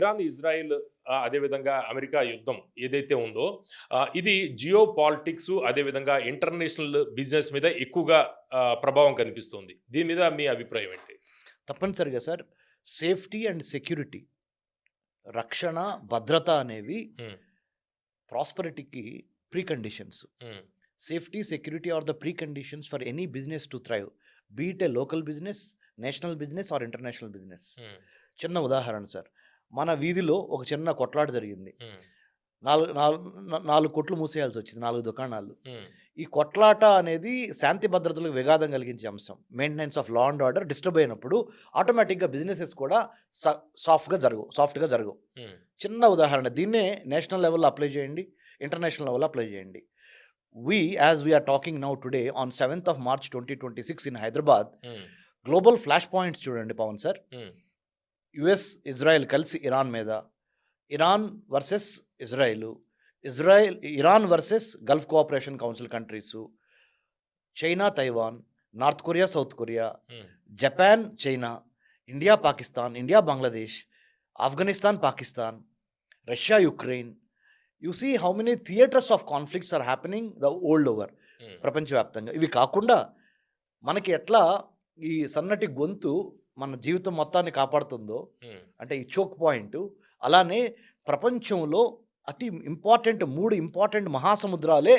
Iran, Israel అదేవిధంగా America యుద్ధం ఏదైతే ఉందో ఇది జియో పాలిటిక్స్ అదేవిధంగా ఇంటర్నేషనల్ బిజినెస్ మీద ఎక్కువగా ప్రభావం కనిపిస్తుంది. దీని మీద మీ అభిప్రాయం ఏంటి? తప్పనిసరిగా సార్. సేఫ్టీ అండ్ సెక్యూరిటీ, రక్షణ, భద్రత అనేవి హ్మ్. ప్రాస్పరిటీకి preconditions. Hmm. Safety, security are the preconditions for any business to thrive. Be it a local business, national business or international business. Hmm. చిన్న ఉదాహరణ సార్. మన వీధిలో ఒక చిన్న కొట్లాట జరిగింది. హ్మ్. 4 కొట్లు మూసేయాల్సి వచ్చింది. 4 దుకాణాలు. హ్మ్. ఈ కొట్లాట అనేది శాంతి భద్రతలకు విఘాతం కలిగించే అంశం. Maintenance of law and order disturb అయినప్పుడు ఆటోమేటిక్‌గా బిజినెసెస్ కూడా సాఫ్ట్‌గా జరగవు. హ్మ్. చిన్న ఉదాహరణ. దీన్నే నేషనల్ లెవెల్‌లో అప్లై చేయండి. ఇంటర్నేషనల్ లెవెల్‌లో అప్లై చేయండి. As we are talking now today on 7th of March 2026 in Hyderabad, hmm. Global flash points చూడండి Pavan sir. Hmm. US, Israel కలిసి ఇరాన్ మీద, Iran versus Iran versus Gulf Cooperation Council countries, China, Taiwan, North Korea, South Korea, hmm. Japan, China, India, Pakistan, India, Bangladesh, Afghanistan, Pakistan, Russia, Ukraine. You see how many theatres of conflicts are happening the world over, hmm. ప్రపంచవ్యాప్తంగా. ఇవి కాకుండా మనకి ఎట్లా ఈ సన్నటి గొంతు మన జీవితం మొత్తాన్ని కాపాడుతుందో, హ్మ్. అంటే ఈ చోక్ పాయింట్, అలానే ప్రపంచంలో అతి ఇంపార్టెంట్ 3 ఇంపార్టెంట్ మహాసముద్రాలే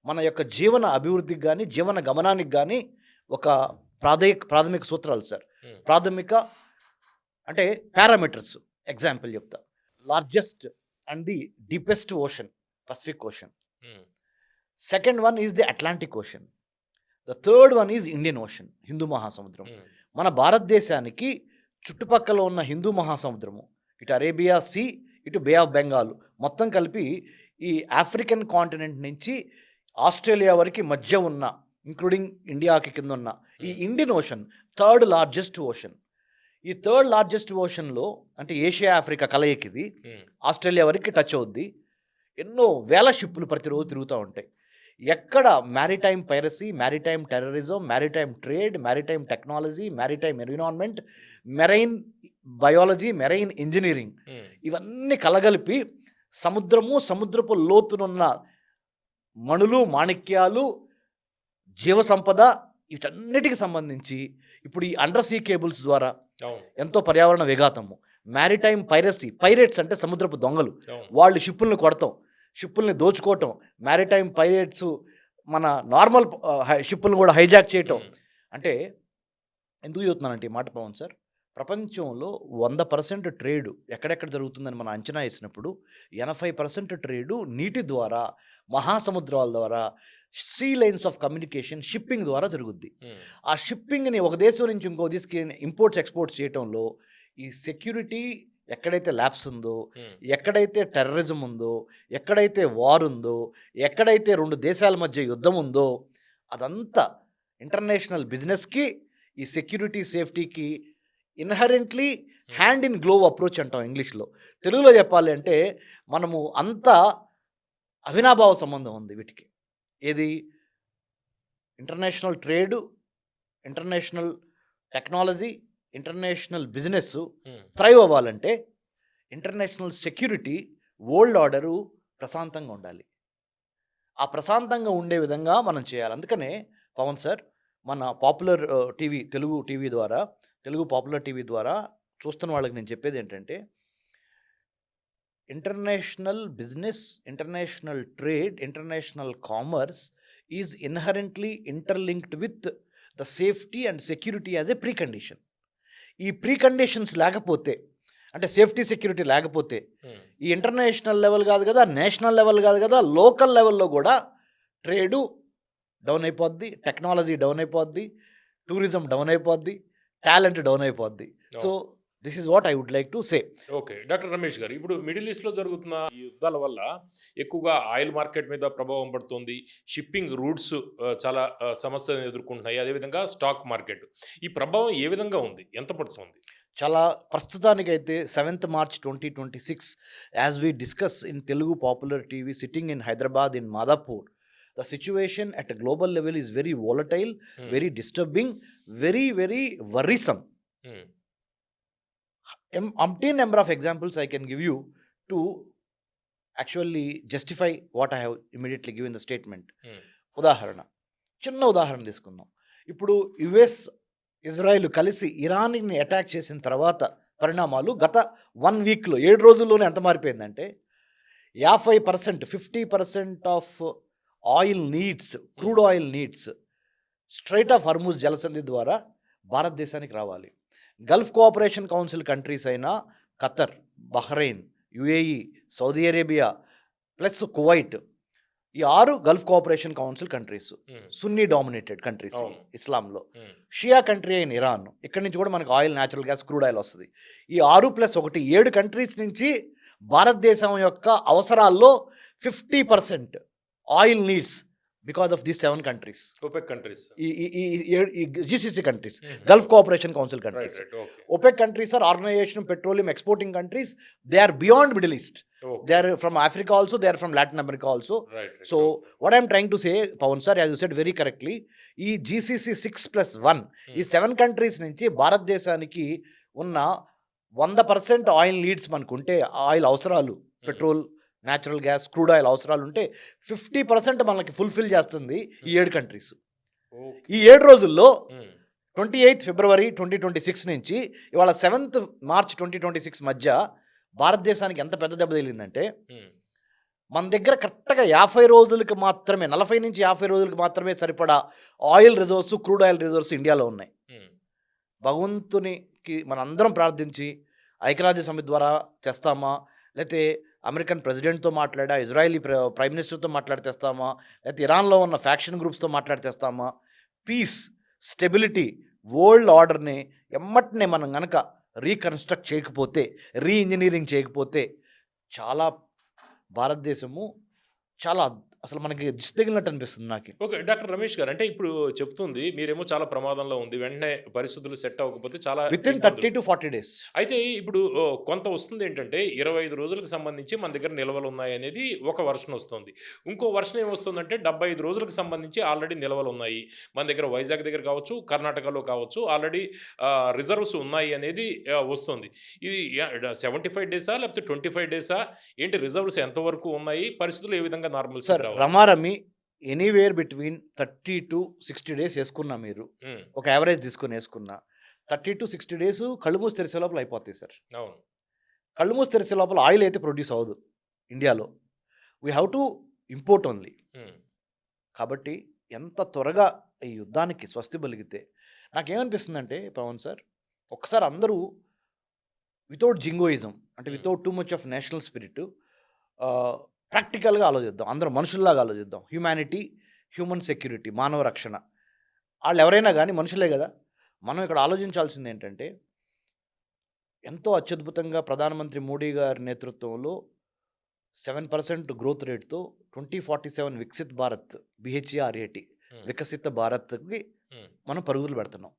మన యొక్క జీవన అభివృద్ధికి గానీ, జీవన గమనానికి గానీ ఒక ప్రాథమిక సూత్రాలు సార్. హ్మ్. ప్రాథమిక అంటే పారామీటర్స్. ఎగ్జాంపుల్ చెప్తా. Largest and the deepest ocean Pacific Ocean. Hmm. Second one is the Atlantic Ocean. The third one is Indian Ocean, హిందూ మహాసముద్రం. హ్మ్. మన భారతదేశానికి చుట్టుపక్కల ఉన్న హిందూ మహాసముద్రము, ఇటు అరేబియా సీ, ఇటు బే ఆఫ్ బెంగాల్ మొత్తం కలిపి ఈ ఆఫ్రికన్ కాంటినెంట్ నుంచి ఆస్ట్రేలియా వరకు మధ్య ఉన్న, ఇంక్లూడింగ్ ఇండియాకి కింద ఉన్న ఈ హ్మ్. Indian ocean third largest ocean. ఈ థర్డ్ లార్జెస్ట్ ఓషన్‌లో, అంటే ఏషియా, ఆఫ్రికా కలయికిది. హ్మ్. ఆస్ట్రేలియా వరకి టచ్ అవుద్ది. ఎన్నో వేల షిప్పులు ప్రతిరోజు తిరుగుతా ఉంటాయి. ఎక్కడ maritime piracy, maritime terrorism, maritime trade, maritime technology, maritime environment, marine biology, marine engineering, హ్మ్. ఇవన్నీ కలగలిపి సముద్రము, సముద్రపు లోతునున్న మణులు, మాణిక్యాలు, జీవ సంపద, వీటన్నిటికి సంబంధించి ఇప్పుడు ఈ అండర్ సీ కేబుల్స్ ద్వారా అవును. ఎంతో పర్యావరణ విఘాతము. మ్యారిటైమ్ పైరసీ, పైరేట్స్ అంటే సముద్రపు దొంగలు. అవును. వాళ్ళు షిప్పుల్ని కొడతాం, షిప్పుల్ని దోచుకోవటం. మ్యారిటైమ్ పైరేట్స్ మన నార్మల్ షిప్పుల్ని కూడా హైజాక్ చేయటం. హ్మ్. అంటే ఎందుకు చెప్తున్నానంటే ఈ మాట పవన్ సార్, ప్రపంచంలో 100% ట్రేడ్ ఎక్కడెక్కడ జరుగుతుందని మనం అంచనా వేసినప్పుడు 80% ట్రేడు నీటి ద్వారా, మహాసముద్రాల ద్వారా, sea lines of communication, shipping ద్వారా జరుగుద్ది. హ్మ్. ఆ షిప్పింగ్‌ని ఒక దేశం నుంచి ఇంకో దేశంకి ఇంపోర్ట్స్, ఎక్స్‌పోర్ట్స్ చేయటంలో ఈ సెక్యూరిటీ ఎక్కడైతే ల్యాప్స్ ఉందో, హ్మ్. ఎక్కడైతే టెర్రరిజం ఉందో, ఎక్కడైతే వార్ ఉందో, ఎక్కడైతే 2 దేశాల మధ్య యుద్ధం ఉందో, అదంతా ఇంటర్నేషనల్ బిజినెస్‌కి, ఈ సెక్యూరిటీ, సేఫ్టీకి ఇన్‌హెరెంట్‌లీ హ్మ్. హ్యాండ్ ఇన్ గ్లోవ్ అప్రోచ్ అంటాం ఇంగ్లీష్‌లో. తెలుగులో చెప్పాలి అంటే మనము అంతా అవినాభావ సంబంధం ఉంది వీటికి. ఏది? International trade, international technology, international business hmm. Thrive అవ్వాలంటే ఇంటర్నేషనల్ సెక్యూరిటీ, వరల్డ్ ఆర్డరు ప్రశాంతంగా ఉండాలి. ఆ ప్రశాంతంగా ఉండే విధంగా మనం చేయాలి. అందుకనే పవన్ సార్, మన పాపులర్ తెలుగు ద్వారా, తెలుగు పాపులర్ టీవీ ద్వారా చూస్తున్న వాళ్ళకి నేను చెప్పేదేంటంటే, international business, international trade, international commerce is inherently interlinked with the safety and security as a precondition. ఈ ప్రీ కండిషన్స్ లేకపోతే, అంటే సేఫ్టీ, సెక్యూరిటీ లేకపోతే హ్మ్. ఈ ఇంటర్నేషనల్ లెవెల్ కాదు కదా, నేషనల్ లెవెల్ కాదు కదా, లోకల్ లెవెల్‌లో కూడా ట్రేడు డౌన్ అయిపోద్ది, టెక్నాలజీ డౌన్ అయిపోద్ది, టూరిజం డౌన్ అయిపోద్ది, టాలెంట్ డౌన్ అయిపోద్ది. సో, అవును. This is what I would like to say. Okay. Doctor Ramesh గారు, ఇప్పుడు మిడిల్ ఈస్ట్‌లో జరుగుతున్న ఈ యుద్ధాల వల్ల ఎక్కువగా ఆయిల్ మార్కెట్ మీద ప్రభావం పడుతుంది. షిప్పింగ్ రూట్స్ చాలా సమస్యలను ఎదుర్కొంటున్నాయి. అదేవిధంగా స్టాక్ మార్కెట్. ఈ ప్రభావం ఏ విధంగా ఉంది? ఎంత పడుతుంది? చాలా ప్రస్తుతానికైతే 7th March 2026 as we discuss in Telugu popular TV sitting in Hyderabad in Madhapur, the situation at a global level is very volatile, hmm. Very disturbing, very worrisome. Hmm. umpteen number of examples I can give you to actually justify what I have immediately given the statement. ఉదాహరణ, చిన్న ఉదాహరణ తీసుకుందాం. ఇప్పుడు US Israel కలిసి ఇరాన్ని attack చేసిన తర్వాత పరిణామాలు గత 1 వీక్లో 7 రోజుల్లోనే ఎంత మారిపోయిందంటే 50% 50% of oil needs, crude oil needs strait of Hormuz జలసంధి ద్వారా భారతదేశానికి రావాలి. గల్ఫ్ కోఆపరేషన్ కౌన్సిల్ కంట్రీస్ అయిన Qatar, Bahrain, UAE, Saudi Arabia plus Kuwait, ఈ 6 Gulf Cooperation Council countries, Sunni dominated countries ఇస్లాంలో. షియా కంట్రీ అయిన ఇరాన్, ఇక్కడి నుంచి కూడా మనకు oil, natural gas, crude oil వస్తుంది. ఈ 6+1 7 కంట్రీస్ నుంచి భారతదేశం యొక్క అవసరాల్లో 50% oil needs because of these 7 countries, OPEC countries, ఈ GCC countries, Gulf Cooperation Council countries. OPEC countries are organization petroleum exporting countries. They are beyond Middle East. They are from Africa also, they are from Latin America also. So what I am trying to say, Pawan sir, as you said very correctly, ఈ GCC 6+1 ఈ 7 countries నుంచి భారతదేశానికి ఉన్న 100% oil needs మనకుంటే, oil అవసరాలు, petrol, natural gas, crude oil అవసరాలు ఉంటే 50% మనకి fulfil చేస్తుంది ఈ 7 కంట్రీస్. ఈ 7 రోజుల్లో 28 ఫిబ్రవరి 2026 నుంచి ఇవాళ 7th మార్చ్ 2026 మధ్య భారతదేశానికి ఎంత పెద్ద దెబ్బ తగిలిందంటే, మన దగ్గర కరెక్ట్గా 50 రోజులకి మాత్రమే, 40 నుంచి 50 రోజులకి మాత్రమే సరిపడా oil reserves, crude oil reserves ఇండియాలో ఉన్నాయి. భగవంతునికి మనందరం ప్రార్థించి ఐక్యరాజ్య సమితి ద్వారా తెస్తామా, లేకపోతే అమెరికన్ ప్రెసిడెంట్తో మాట్లాడా, ఇజ్రాయలీ ప్రైమ్ మినిస్టర్తో మాట్లాడి తెస్తామా, లేకపోతే ఇరాన్లో ఉన్న ఫ్యాక్షన్ గ్రూప్స్తో మాట్లాడి తెస్తామా, పీస్, స్టెబిలిటీ, వరల్డ్ ఆర్డర్ని ఎమ్మటనే మనం కనుక రీకన్స్ట్రక్ట్ చేయకపోతే, రీఇంజనీరింగ్ చేయకపోతే చాలా భారతదేశము చాలా అసలు మనకి దిష్టి తగిలినట్టు అనిపిస్తుంది నాకు. ఓకే డాక్టర్ రమేష్ గారు, అంటే ఇప్పుడు చెప్తుంది మీరేమో చాలా ప్రమాదంలో ఉంది, వెంటనే పరిస్థితులు సెట్ అవ్వకపోతే చాలా వితిన్ 30 to 40 days. అయితే ఇప్పుడు కొంత వస్తుంది ఏంటంటే 25 రోజులకు సంబంధించి మన దగ్గర నిల్వలు ఉన్నాయి అనేది ఒక వర్షన్ వస్తుంది. ఇంకో వర్షన్ ఏమొస్తుందంటే 75 రోజులకు సంబంధించి ఆల్రెడీ నిల్వలు ఉన్నాయి మన దగ్గర, వైజాగ్ దగ్గర కావచ్చు, కర్ణాటకలో కావచ్చు, ఆల్రెడీ రిజర్వ్స్ ఉన్నాయి అనేది వస్తుంది. ఇది 75 డేసా లేకపోతే 25 డేసా ఏంటి, రిజర్వ్స్ ఎంతవరకు ఉన్నాయి, పరిస్థితులు ఏ విధంగా నార్మల్? సార్ రమారమి ఎనీవేర్ బిట్వీన్ 30 to 60 days వేసుకున్నా, మీరు ఒక యావరేజ్ తీసుకొని వేసుకున్నా 30 to 60 days కళ్ళు మూసి తెరిసే లోపల అయిపోతాయి సార్. కళ్ళు మూసి తెరిసే లోపల ఆయిల్ అయితే ప్రొడ్యూస్ అవ్వదు ఇండియాలో. We have to import only. కాబట్టి ఎంత త్వరగా ఈ యుద్ధానికి స్వస్తి పలిగితే, నాకేమనిపిస్తుందంటే పవన్ సార్, ఒకసారి అందరూ వితౌట్ జింగోయిజం, అంటే without too much of national spirit, ప్రాక్టికల్గా ఆలోచిద్దాం. అందరూ మనుషుల్లాగా ఆలోచిద్దాం. హ్యూమానిటీ, హ్యూమన్ సెక్యూరిటీ, మానవ రక్షణ. వాళ్ళు ఎవరైనా కానీ మనుషులే కదా. మనం ఇక్కడ ఆలోచించాల్సింది ఏంటంటే, ఎంతో అత్యద్భుతంగా ప్రధానమంత్రి మోడీ గారి నేతృత్వంలో 7% గ్రోత్ రేట్తో 2047 వికసిత్ భారత్, BHARAT, వికసిత భారత్కి మనం పరుగులు పెడుతున్నాం.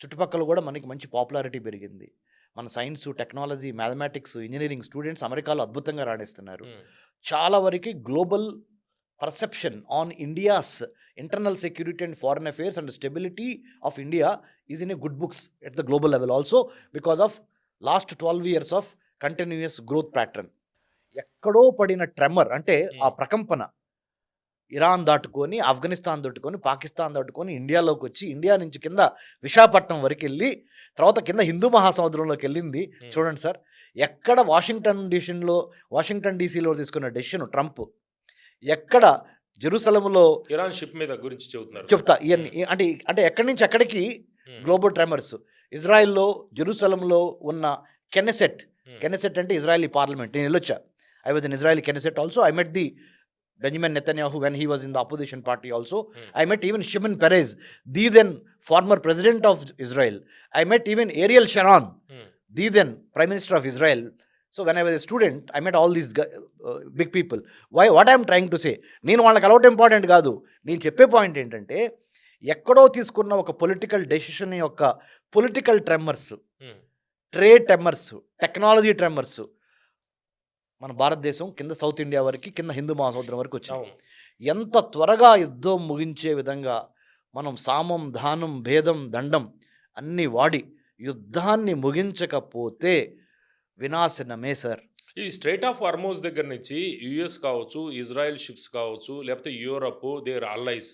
చుట్టుపక్కల కూడా మనకి మంచి పాపులారిటీ పెరిగింది. మన science, technology, mathematics, engineering students అమెరికాలో అద్భుతంగా రాణిస్తున్నారు. చాలా వరకు global perception on India's internal security and foreign affairs and stability of India is in a good books at the global level also because of last 12 years of continuous growth pattern. ఎక్కడో పడిన tremor, అంటే ఆ ప్రకంపన Iran దాటుకొని, ఆఫ్ఘనిస్తాన్ దాటుకొని, పాకిస్తాన్ దాటుకొని ఇండియాలోకి వచ్చి, India నుంచి కింద విశాఖపట్నం వరకు వెళ్ళి, తర్వాత కింద హిందూ మహాసముద్రంలోకి వెళ్ళింది. చూడండి సార్, ఎక్కడ వాషింగ్టన్ డీసీలో తీసుకున్న డెసిషన్ ట్రంప్, ఎక్కడ జెరూసలంలో ఇరాన్ షిప్ మీద గురించి చెప్తా ఇవన్నీ, అంటే ఎక్కడి నుంచి ఎక్కడికి గ్లోబల్ ట్రెమర్స్. ఇజ్రాయెల్లో జెరూసలంలో ఉన్న కెనెసెట్ అంటే ఇజ్రాయలీ పార్లమెంట్. నేను వెళ్ళొచ్చా, I was in Israeli Knesset also. I met the Benjamin Netanyahu when he was in the opposition party also. I met even Shimon Peres, the then former president of Israel. I met even Ariel Sharon, the then prime minister of Israel. So when I was a student, I met all these big people. What I am trying to say, నేను వాళ్ళకి కలవటం important కాదు. నేను చెప్పే point ఏంటంటే, ఎక్కడో తీసుకున్న ఒక పొలిటికల్ డెసిషన్ యొక్క political tremors, trade tremors, technology tremors మన భారతదేశం కింద సౌత్ ఇండియా వరకు, కింద హిందూ మహాసముద్రం వరకు వచ్చాం. ఎంత త్వరగా యుద్ధం ముగించే విధంగా మనం సామం, దానం, భేదం, దండం అన్నీ వాడి యుద్ధాన్ని ముగించకపోతే వినాశనమే సార్. ఈ స్ట్రెయిట్ ఆఫ్ హార్మోజ్ దగ్గర నుంచి యుఎస్ కావచ్చు, ఇజ్రాయెల్ షిప్స్ కావచ్చు, లేకపోతే యూరప్ దేర్ అల్లైస్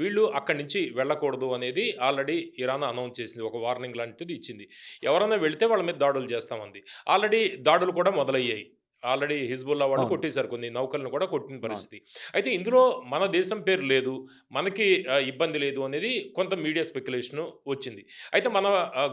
వీళ్ళు అక్కడి నుంచి వెళ్ళకూడదు అనేది ఆల్రెడీ ఇరాన్ అనౌన్స్ చేసింది. ఒక వార్నింగ్ లాంటిది ఇచ్చింది. ఎవరైనా వెళితే వాళ్ళ మీద దాడులు చేస్తామంది. ఆల్రెడీ దాడులు కూడా మొదలయ్యాయి. ఆల్రెడీ హిజ్బుల్లా వాళ్ళు అవును. కొట్టేశారు, కొన్ని నౌకలను కూడా కొట్టిన అవును. పరిస్థితి. అయితే ఇందులో మన దేశం పేరు లేదు, మనకి ఇబ్బంది లేదు అనేది కొంత మీడియా స్పెక్యులేషన్ వచ్చింది. అయితే మన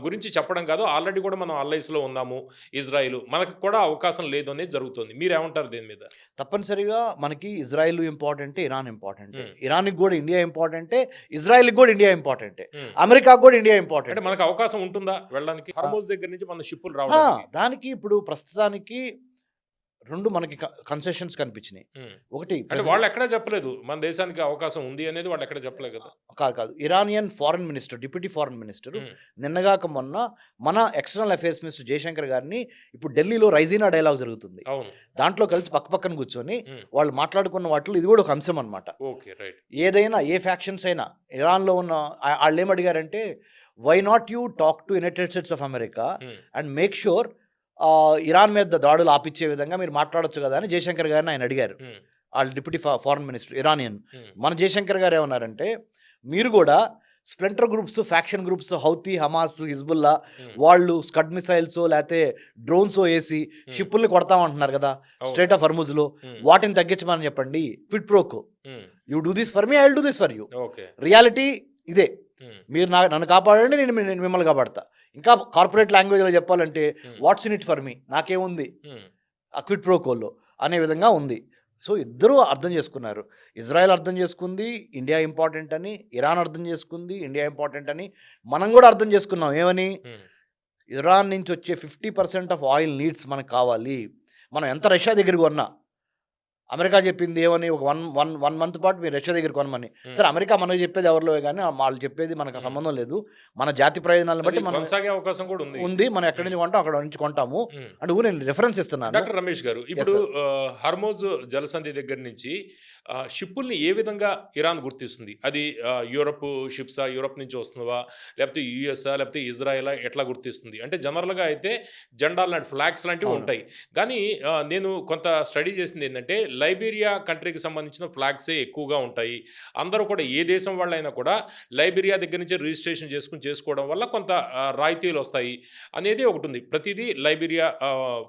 గురించి చెప్పడం కాదు, ఆల్రెడీ కూడా మనం అల్లైస్లో ఉన్నాము ఇజ్రాయిల్, మనకు కూడా అవకాశం లేదు అనేది జరుగుతుంది. మీరేమంటారు దీని మీద? తప్పనిసరిగా మనకి ఇజ్రాయిల్ ఇంపార్టెంటే, ఇరాన్ ఇంపార్టెంటే. ఉమ్, ఇరాన్‌కి గూడా ఇండియా ఇంపార్టెంటే, ఇజ్రాయిల్‌కి గూడా ఇండియా ఇంపార్టెంటే. ఉమ్. అమెరికాకి గూడా ఇండియా అంటే ఇంపార్టెంటే. మనకు అవకాశం ఉంటుందా వెళ్ళడానికి? హార్మోజ్ దగ్గర నుంచి మన షిప్పులు ఆ! రావడానికి? దానికి ఇప్పుడు ప్రస్తుతానికి 2 మనకి కన్సెషన్స్ కనిపించినాయి. ఉమ్. ఒకటి అంటే వాళ్ళు ఎక్కడా చెప్పలేదు మన దేశానికి అవకాశం ఉంది అనేది, వాళ్ళు ఎక్కడ చెప్పలేదు కదా. కాదు. Iranian foreign minister, deputy foreign minister um, నిన్నగాక మొన్న మన ఎక్స్టర్నల్ అఫైర్స్ మినిస్టర్ జయశంకర్ గారిని ఇప్పుడు ఢిల్లీలో రైజీనా డైలాగ్ జరుగుతుంది. అవును. దాంట్లో కలిసి పక్కన కూర్చొని ఉమ్, వాళ్ళు మాట్లాడుకున్న వాటిలో ఇది కూడా ఒక అంశం అన్నమాట. Okay, right. ఏదైనా ఏ ఫ్యాక్షన్స్ అయినా ఇరాన్లో ఉన్న వాళ్ళు ఏమడిగారంటే, why not you talk to United States of America um, and make sure Iran మీద దాడులు ఆపిచ్చే విధంగా మీరు మాట్లాడొచ్చు కదా అని జయశంకర్ గారిని ఆయన అడిగారు. ఉమ్, వాళ్ళు deputy foreign minister Iranian. Um, మన జయశంకర్ గారు ఏమన్నారంటే, మీరు కూడా splinter groups, faction groups, Houthi, Hamas, Hezbollah um, వాళ్ళు స్కడ్ మిసైల్స్ లేకపోతే డ్రోన్స్ వేసి ఉమ్, షిప్పుల్ని కొడతామంటున్నారు కదా అవును. Straight of హర్ముజ్లో. ఉమ్, వాటిని తగ్గించమని చెప్పండి. Quid pro quo, um, you do this for me, I will do this for you. Okay. Reality ఇదే. ఉమ్, మీరు నన్ను కాపాడండి, నేను మిమ్మల్ని కాపాడతా. ఇంకా కార్పొరేట్ లాంగ్వేజ్లో చెప్పాలంటే um, what's in it for me, నాకేముంది ఉమ్, ఆ క్విడ్ ప్రోకోలో అనే విధంగా ఉంది. సో ఇద్దరూ అర్థం చేసుకున్నారు. ఇజ్రాయెల్ అర్థం చేసుకుంది ఇండియా ఇంపార్టెంట్ అని, ఇరాన్ అర్థం చేసుకుంది ఇండియా ఇంపార్టెంట్ అని, మనం కూడా అర్థం చేసుకున్నాం ఏమని, ఉమ్, ఇరాన్ నుంచి వచ్చే 50% ఆఫ్ ఆయిల్ నీడ్స్ మనకు కావాలి. మనం ఎంత రష్యా దగ్గరికి కొన్నా, అమెరికా చెప్పింది ఏమని, ఒక వన్ మంత్ పాటు మీరు రష్యా దగ్గర కొనమని. ఉమ్. సరే, అమెరికా మనకు చెప్పేది ఎవరిలో కానీ వాళ్ళు చెప్పేది మనకు ఉమ్. సంబంధం లేదు. మన జాతి ప్రయోజనాలను అది బట్టి మనం కొనసాగే అవకాశం కూడా ఉంది. ఉంది, మనం ఎక్కడి నుంచి కొంటాం అక్కడ నుంచి కొంటాము. ఉమ్. అంటే నేను రిఫరెన్స్ ఇస్తున్నాను. డాక్టర్ రమేష్ గారు, ఇప్పుడు హర్మోజ్ జలసంధి దగ్గర నుంచి షిప్పుల్ని ఏ విధంగా ఇరాన్ గుర్తిస్తుంది? అది యూరప్ షిప్సా, యూరప్ నుంచి వస్తున్నవా, లేకపోతే యుఎస్ఆ, లేకపోతే ఇజ్రాయెలా, ఎట్లా గుర్తిస్తుంది? అంటే జనరల్గా అయితే జెండా లాంటి ఫ్లాగ్స్ లాంటివి అవును. ఉంటాయి. కానీ నేను కొంత స్టడీ చేసింది ఏంటంటే, లైబీరియా కంట్రీకి సంబంధించిన ఫ్లాగ్సే ఎక్కువగా ఉంటాయి. అందరూ కూడా ఏ దేశం వాళ్ళైనా కూడా లైబీరియా దగ్గర నుంచి రిజిస్ట్రేషన్ చేసుకోవడం వల్ల కొంత రాయితీలు వస్తాయి అనేది ఒకటి ఉంది. ప్రతిదీ లైబీరియా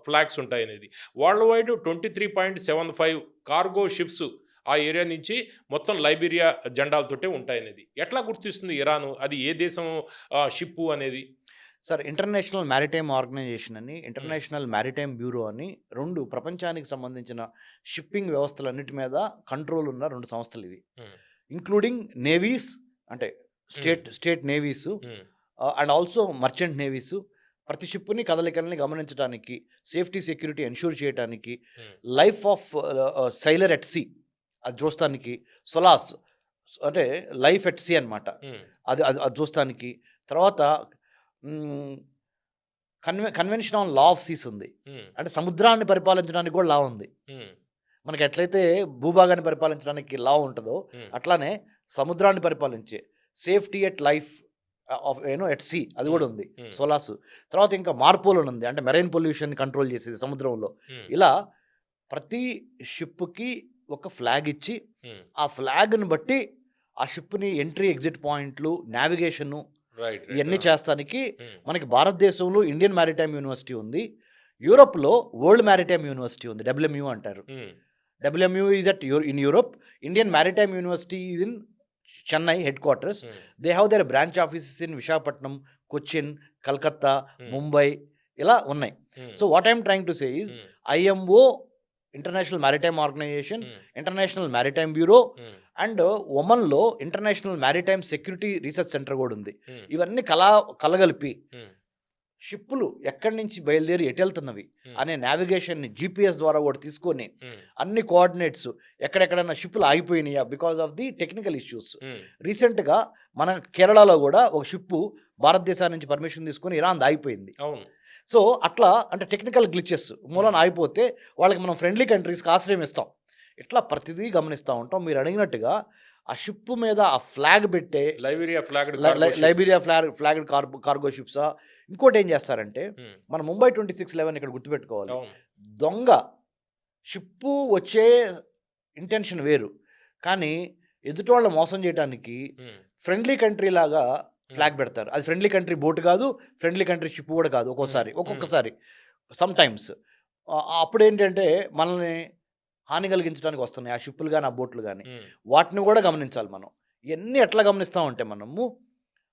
ఫ్లాగ్స్ ఉంటాయి అనేది. వరల్డ్ వైడ్ 23.75 కార్గో షిప్స్ ఆ ఏరియా నుంచి మొత్తం లైబీరియా జెండాలతోటే ఉంటాయనేది ఎట్లా గుర్తిస్తుంది ఇరాను? అది ఏ దేశం షిప్పు అనేది? సార్, ఇంటర్నేషనల్ మ్యారిటైమ్ ఆర్గనైజేషన్ అని, ఇంటర్నేషనల్ మ్యారిటైమ్ బ్యూరో అని 2 ప్రపంచానికి సంబంధించిన షిప్పింగ్ వ్యవస్థలన్నిటి మీద కంట్రోల్ ఉన్న 2 సంస్థలు ఇవి. ఉమ్, ఇంక్లూడింగ్ నేవీస్, అంటే state navies um, and also merchant navies. ప్రతి షిప్ని కదలికల్ని గమనించడానికి, సేఫ్టీ సెక్యూరిటీ ఎన్ష్యూర్ చేయడానికి, um, life of sailor at sea అది చూస్తానికి, సొలాస్ అంటే లైఫ్ ఎట్ సీ అనమాట, ఉమ్, అది అది అది చూస్తానికి. తర్వాత convention on law of seas ఉంది, ఉమ్, అంటే సముద్రాన్ని పరిపాలించడానికి కూడా లా ఉంది. ఉమ్, మనకి ఎట్లయితే భూభాగాన్ని పరిపాలించడానికి లా ఉంటుందో, ఉమ్, అట్లానే సముద్రాన్ని పరిపాలించే safety at life of at sea అది కూడా ఉంది, ఉమ్, సోలాస్. తర్వాత ఇంకా మార్పోల్ అని ఉంది, అంటే మెరైన్ పొల్యూషన్ కంట్రోల్ చేసేది సముద్రంలో. ఉమ్, ఇలా ప్రతి షిప్కి ఒక ఫ్లాగ్ ఇచ్చి, ఉమ్, ఆ ఫ్లాగ్ని బట్టి ఆ షిప్ని ఎంట్రీ ఎగ్జిట్ పాయింట్లు, నావిగేషను రైట్, ఇవన్నీ రైట్. చేస్తానికి ఉమ్, మనకి భారతదేశంలో ఇండియన్ మ్యారిటైమ్ యూనివర్సిటీ ఉంది. యూరోప్లో వరల్డ్ మ్యారిటైమ్ యూనివర్సిటీ ఉంది, డబ్ల్యూఎంయూ అంటారు. ఉమ్, WMU is in Europe. Indian Maritime University is in Chennai headquarters. Um, They have their branch offices in Visakhapatnam, Cochin, Kolkata, um, Mumbai. ఇలా ఉన్నాయి. Um, So what I am trying to say is, um, IMO, International Maritime Organization, um, International Maritime Bureau, um, and ఒమన్లో international maritime security research centre కూడా ఉంది. ఉమ్, ఇవన్నీ కలగలిపి ఉమ్, షిప్పులు ఎక్కడి నుంచి బయలుదేరి ఎటు వెళ్తున్నవి ఉమ్, అనే నావిగేషన్ని GPS ద్వారా కూడా తీసుకొని ఉమ్, అన్ని కోఆర్డినేట్స్, ఎక్కడెక్కడైనా షిప్పులు ఆగిపోయినాయా because of the technical issues. Um, రీసెంట్గా మన కేరళలో కూడా ఒక షిప్పు భారతదేశం నుంచి పర్మిషన్ తీసుకొని ఇరాన్ ఆగిపోయింది. అవును. సో అట్లా అంటే టెక్నికల్ గ్లిచెస్ మూలన ఆగిపోతే వాళ్ళకి మనం ఫ్రెండ్లీ కంట్రీస్కి ఆశ్రయం ఇస్తాం. ఇట్లా ప్రతిదీ గమనిస్తూ ఉంటాం. మీరు అడిగినట్టుగా ఆ షిప్ మీద ఆ ఫ్లాగ్ పెట్టే Liberia flag Liberia flagged cargo షిప్సా, ఇంకోటి ఏం చేస్తారంటే హ్మ్. మన ముంబై 2611 ఇక్కడ గుర్తుపెట్టుకోవాలి. అవును. దొంగ షిప్పు వచ్చే ఇంటెన్షన్ వేరు. కానీ ఎదుటోళ్ళని మోసం చేయడానికి హ్మ్. ఫ్రెండ్లీ కంట్రీ లాగా ఫ్లాగ్ పెడతారు. అది ఫ్రెండ్లీ కంట్రీ బోట్ కాదు, ఫ్రెండ్లీ కంట్రీ షిప్ కూడా కాదు హ్మ్. ఒక్కొక్కసారి. సమ్‌టైమ్స్. అప్పుడేంటంటే మనల్ని హాని కలిగించడానికి వస్తున్నాయి ఆ షిప్పులు గాని, ఆ బోట్‌లు గాని. హ్మ్. వాటిని కూడా గమనించాలి మనం. ఇయన్నీ ఎట్లా గమనిస్తామంటే మనము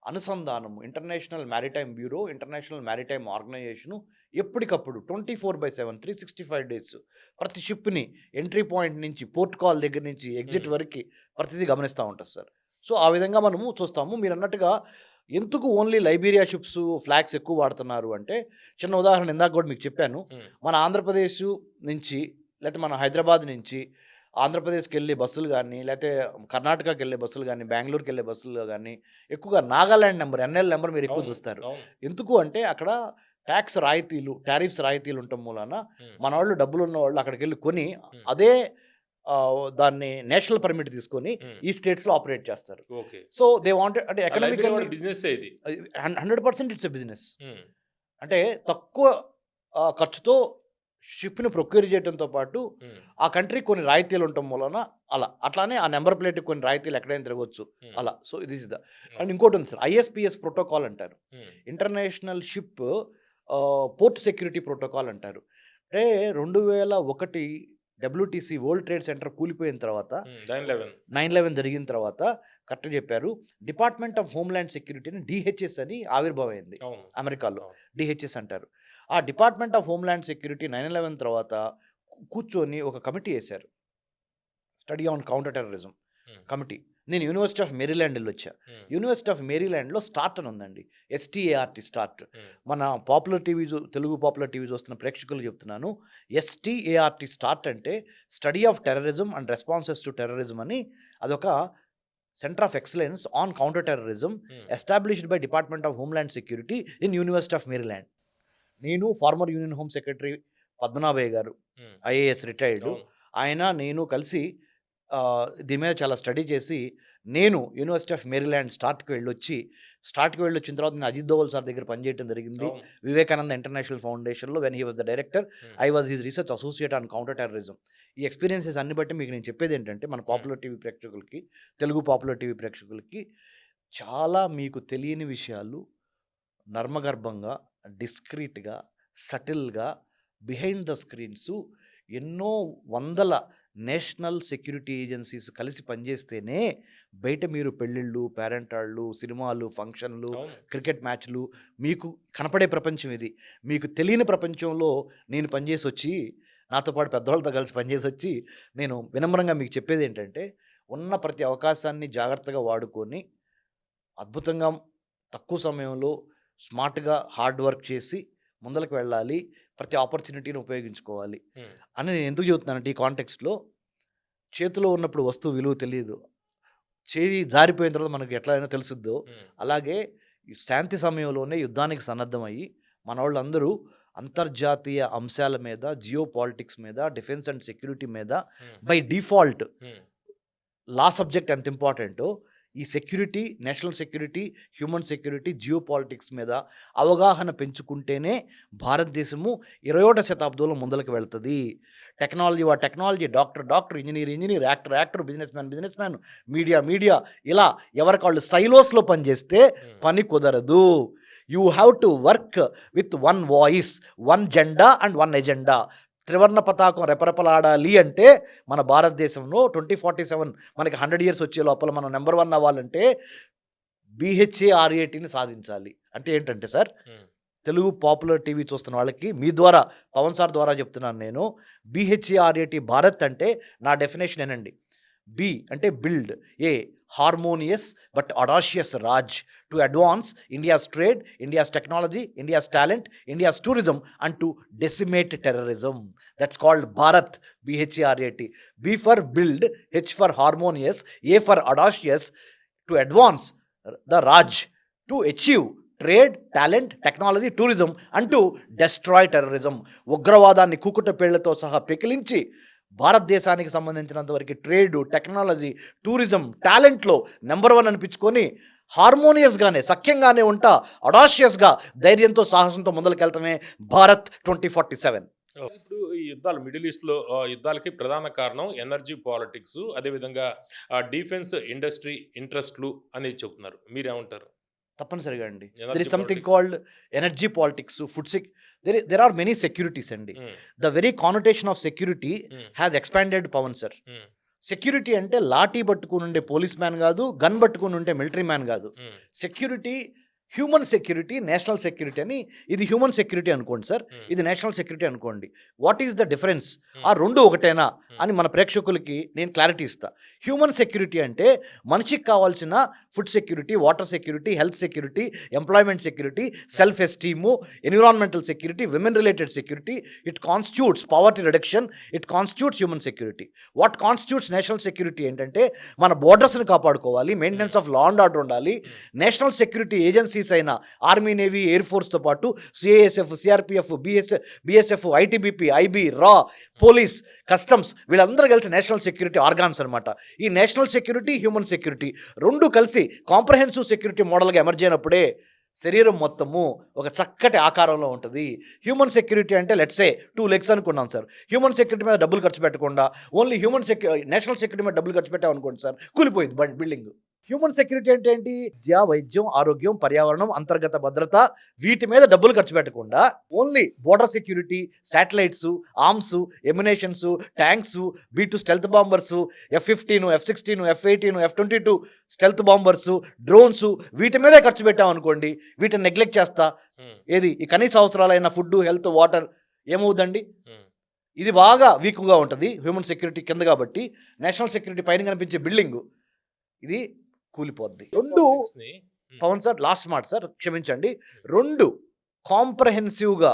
అనుసంధానము international maritime bureau, international maritime organisation ఎప్పటికప్పుడు 24/7 365 డేస్ ప్రతి షిప్‌ని ఎంట్రీ పాయింట్ నుంచి, పోర్ట్ కాల్ దగ్గర నుంచి, ఎగ్జిట్ హ్మ్. వరకి ప్రతిదీ గమనిస్తా ఉంటారు సార్. సో, ఆ విధంగా మనము చూస్తాము. మీరన్నట్టుగా ఎందుకు ఓన్లీ లైబీరియా షిప్స్ ఫ్లాగ్స్ ఎక్కువ వాడుతున్నారు అంటే, చిన్న ఉదాహరణ ఇందాక కూడా మీకు చెప్పాను. హ్మ్. మన ఆంధ్రప్రదేశ్ నుంచి లేతే మన హైదరాబాద్ నుంచి ఆంధ్రప్రదేశ్‌కెళ్ళే బస్సులు గానీ, లేతే కర్ణాటకకెళ్ళే బస్సులు గానీ, బెంగుళూరుకెళ్ళే బస్సుల్లో గానీ, ఎక్కువగా నాగాలాండ్ నంబర్, ఎన్ఎల్ నంబర్ మీరెక్కువ అవును. చూస్తారు. అవును. ఎందుకు అంటే అక్కడ టారిఫ్స్ రాయితీలు ఉండటం మూలాన హ్మ్. మనోళ్ళు డబ్బులున్నవాళ్ళు అక్కడికెళ్ళి కొని హ్మ్. అదే దాన్ని నేషనల్ పర్మిట్ తీసుకొని హ్మ్. ఈ స్టేట్స్‌లో ఆపరేట్ చేస్తారు. ఓకే. సో, దే వాంటెడ్ అంటే ఆ లైబ్రరీ ఎకనామికల్లీ వాళ్ళ బిజినెస్సే ఇది. 100% ఇట్స్ ఎ బిజినెస్. హ్మ్. అంటే తక్కువ ఖర్చుతో షిప్‌ని ప్రొక్యూర్ చేయడంతో పాటు హ్మ్. ఆ కంట్రీకి కొన్ని రాయితీలు ఉండటం మూలన అలా. అట్లానే ఆ నంబర్ ప్లేట్‌కి కొన్ని రాయితీలు ఎక్కడైనా తిరగొచ్చు. హ్మ్. అలా. So, this is the hmm. And ఇంకోటుంది సార్. ఐఎస్‌పీఎస్ ప్రోటోకాల్ అంటారు. Hmm. International ship port security protocol అంటారు. అంటే 2001 డబ్ల్యూటీసీ వరల్డ్ ట్రేడ్ సెంటర్ కూలిపోయిన తర్వాత హ్మ్. 9/11. 9/11 జరిగిన తర్వాత కరెక్ట్‌గా చెప్పారు. డిపార్ట్మెంట్ ఆఫ్ హోమ్‌ల్యాండ్ సెక్యూరిటీని డీహెచ్ఎస్ అని ఆవిర్భావం అయింది అవును. అమెరికాలో. అవును. డీహెచ్ఎస్ అంటారు. ఆ డిపార్ట్మెంట్ ఆఫ్ హోమ్‌ల్యాండ్ సెక్యూరిటీ 9/11 తర్వాత కూర్చొని ఒక కమిటీ ఏశారు. Study on counter terrorism hmm. Committee. నేను యూనివర్సిటీ ఆఫ్ మేరీలాండ్ ఎళ్ళొచ్చా. హ్మ్. యూనివర్సిటీ ఆఫ్ మేరీలాండ్‌లో స్టార్ట్ అని ఉందండి. S T A R T START. హ్మ్. మన popular TV Telugu popular TV చూస్తున్న ప్రేక్షకులకు చెప్తున్నాను. ఎస్టీఏఆర్‌టీ స్టార్ట్ అంటే study of terrorism and responses to terrorism అని అదొక centre of excellence on counter terrorism hmm. Established by department of homeland security in university of Maryland. నేను former union home secretary Padmanabhaiah గారు హ్మ్. IAS retired. అవును. ఆయన నేను కలిసి దీని మీద చాలా స్టడీ చేసి నేను యూనివర్సిటీ ఆఫ్ మేరీలాండ్ స్టార్ట్‌కి వెళ్ళొచ్చిన తర్వాత నేను అజిత్ దోవల్ సార్ దగ్గర పనిచేయడం జరిగింది. అవును. వివేకానంద ఇంటర్నేషనల్ ఫౌండేషన్‌లో when he was the director. Hmm. I was his research associate on counter terrorism. ఈ ఎక్స్‌పీరియన్సెస్ అన్ని బట్టి మీకు నేను చెప్పేదేంటంటే మన హ్మ్. పాపులర్ టీవీ ప్రేక్షకులకి, తెలుగు పాపులర్ టీవీ ప్రేక్షకులకి చాలా మీకు తెలియని విషయాలు నర్మగర్భంగా, డిస్క్రీట్‌గా, సటిల్‌గా బిహైండ్ ద స్క్రీన్సు ఎన్నో వందల నేషనల్ సెక్యూరిటీ ఏజెన్సీస్ కలిసి పనిచేస్తేనే బయట మీరు పెళ్ళిళ్ళు, పేరంటాళ్ళు, సినిమాలు, ఫంక్షన్‌లు, అవును. క్రికెట్ మ్యాచ్‌లు మీకు కనపడే ప్రపంచం ఇది. మీకు తెలియని ప్రపంచంలో నేను పనిచేసొచ్చి, నాతో పాటు పెద్దవాళ్ళతో కలిసి పనిచేసొచ్చి, నేను వినమ్రంగా మీకు చెప్పేదేంటంటే, ఉన్న ప్రతి అవకాశాన్ని జాగ్రత్తగా వాడుకొని అద్భుతంగా తక్కువ సమయంలో స్మార్ట్‌గా హార్డ్ వర్క్ చేసి ముందలకి వెళ్ళాలి. ప్రతి ఆపర్చునిటీని ఉపయోగించుకోవాలి. హ్మ్. అని నేను ఎందుకు చెబుతున్నానంటే ఈ కాంటెక్స్ట్‌లో చేతిలో ఉన్నప్పుడు వస్తువు విలువ తెలీదు. చేయి జారిపోయిన తర్వాత మనకు ఎట్లా అయినా తెలుసుద్దో, హ్మ్. అలాగే ఈ శాంతి సమయంలోనే యుద్ధానికి సన్నద్ధమయ్యి మనోళ్ళందరూ అంతర్జాతీయ అంశాల మీద, జియో పాలిటిక్స్ మీద, డిఫెన్స్ అండ్ సెక్యూరిటీ మీద హ్మ్. బై డిఫాల్ట్ హ్మ్. లా సబ్జెక్ట్ ఎంత ఇంపార్టెంటో, ఈ security, national security, human security, geopolitics మీద అవగాహన పెంచుకుంటేనే భారతదేశము 21వ శతాబ్దంలో ముందలకి వెళ్తది. Technology, doctor, engineer, actor, businessman, media ఇలా ఎవరికాళ్ళు సైలోస్‌లో పనిచేస్తే హ్మ్. పని కుదరదు. You have to work with one voice, one జెండా అండ్ వన్ ఎజెండా. త్రివర్ణ పతాకం రెపరెపలాడాలి అంటే మన భారతదేశంలో 2047 మనకి 100 ఇయర్స్ వచ్చే లోపల మనం నంబర్ 1 అవ్వాలంటే బీహెచ్ఏఆర్ఏటీని సాధించాలి. అంటే ఏంటంటే సార్, హ్మ్. తెలుగు పాపులర్ టీవీ చూస్తున్న వాళ్ళకి మీ ద్వారా పవన్ సార్ ద్వారా చెప్తున్నాను నేను. బీహెచ్ఏఆర్ఏటీ భారత్ అంటే నా డెఫినేషన్ వినండి. బి అంటే build, a harmonious but audacious Raj to advance India's trade, India's technology, India's talent, India's tourism and to decimate terrorism. That's called Bharat. B H A R A T. B for build, H for harmonious, A for audacious to advance the Raj, to achieve trade, talent, technology, tourism and to destroy terrorism. ఉగ్రవాదాన్ని కూకుట పేళ్లతో సహా పెకిలించి భారతదేశానికి సంబంధించినంత వరకు trade, technology, tourism, టాలెంట్‌లో number 1 అనిపించుకొని హార్మోనియస్గానే సఖ్యంగానే ఉంటా అడాషియస్గా ధైర్యంతో సాహసంతో ముందరికెళ్తామే భారత్ 2047. ఇప్పుడు ఈ యుద్ధాలు మిడిల్ ఈస్ట్‌లో యుద్ధాలకి ప్రధాన కారణం ఎనర్జీ పాలిటిక్స్, అదేవిధంగా డిఫెన్స్ ఇండస్ట్రీ ఇంట్రెస్ట్‌లు అని చెప్తున్నారు. మీరేమంటారు? తప్పనిసరిగా అండి. There energy is something politics. Called energy politics, food there are many securities అండి. Hmm. The very connotation of security hmm. Has expanded Pavan sir. Hmm. Security అంటే లాఠీ పట్టుకుని ఉండే పోలీస్ మ్యాన్ కాదు, గన్ పట్టుకుని ఉండే మిలిటరీ మ్యాన్ కాదు. హ్మ్. Security human security, national security అని. ఇది హ్యూమన్ సెక్యూరిటీ అనుకోండి సార్, హ్మ్. ఇది నేషనల్ సెక్యూరిటీ అనుకోండి. What is the difference? హ్మ్. ఆ రెండు ఒకటేనా అని మన ప్రేక్షకులకి నేను క్లారిటీ ఇస్తా. హ్యూమన్ సెక్యూరిటీ అంటే మనిషికి కావాల్సిన food security, water security, health security, employment security, self esteem, environmental security, women related security. It constitutes poverty reduction, it constitutes human security. What constitutes national security ఏంటంటే మన బోర్డర్స్ని కాపాడుకోవాలి, maintenance of law and order ఉండాలి. National security agencies అయిన army, navy, air ఫోర్స్తో పాటు CISF, CRPF, BSF, ITBP, IB, రా, police, customs వీళ్ళందరూ కలిసి national security organs అనమాట. ఈ నేషనల్ సెక్యూరిటీ, హ్యూమన్ సెక్యూరిటీ రెండు కలిసి కాంప్రహెన్సివ్ సెక్యూరిటీ మోడల్గా ఎమర్జ్ అయినప్పుడే శరీరం మొత్తము ఒక చక్కటి ఆకారంలో ఉంటుంది. హ్యూమన్ సెక్యూరిటీ అంటే లెట్సే 2 legs అనుకున్నాం సార్. హ్యూమన్ సెక్యూరిటీ మీద డబ్బులు ఖర్చు పెట్టకుండా ఓన్లీ నేషనల్ సెక్యూరిటీ మీద డబ్బులు ఖర్చు పెట్టామనుకోండి సార్, కూలిపోయింది బిల్డింగ్. హ్యూమన్ సెక్యూరిటీ అంటే ఏంటి? విద్య, వైద్యం, ఆరోగ్యం, పర్యావరణం, అంతర్గత భద్రత వీటి మీద డబ్బులు ఖర్చు పెట్టకుండా only border security, satellites, arms, ammunitions, tanks, B2 stealth bombers, F-15, F-16, F-18, F-22 stealth bombers, drones వీటి మీదే ఖర్చు పెట్టామనుకోండి, వీటిని నెగ్లెక్ట్ చేస్తా హ్మ్. ఏది ఈ కనీస అవసరాలైన ఫుడ్, హెల్త్, వాటర్ ఏమవుదండి? హ్మ్. ఇది బాగా వీక్గా ఉంటుంది హ్యూమన్ సెక్యూరిటీ కింద. కాబట్టి నేషనల్ సెక్యూరిటీ పైన కనిపించే బిల్డింగ్ ఇది కూలిపోద్ది. రెండు పాలిటిక్స్‌ని. హ్మ్. పవన్ సార్, లాస్ట్ మాట సార్, క్షమించండి. రెండు కాంప్రహెన్సివ్గా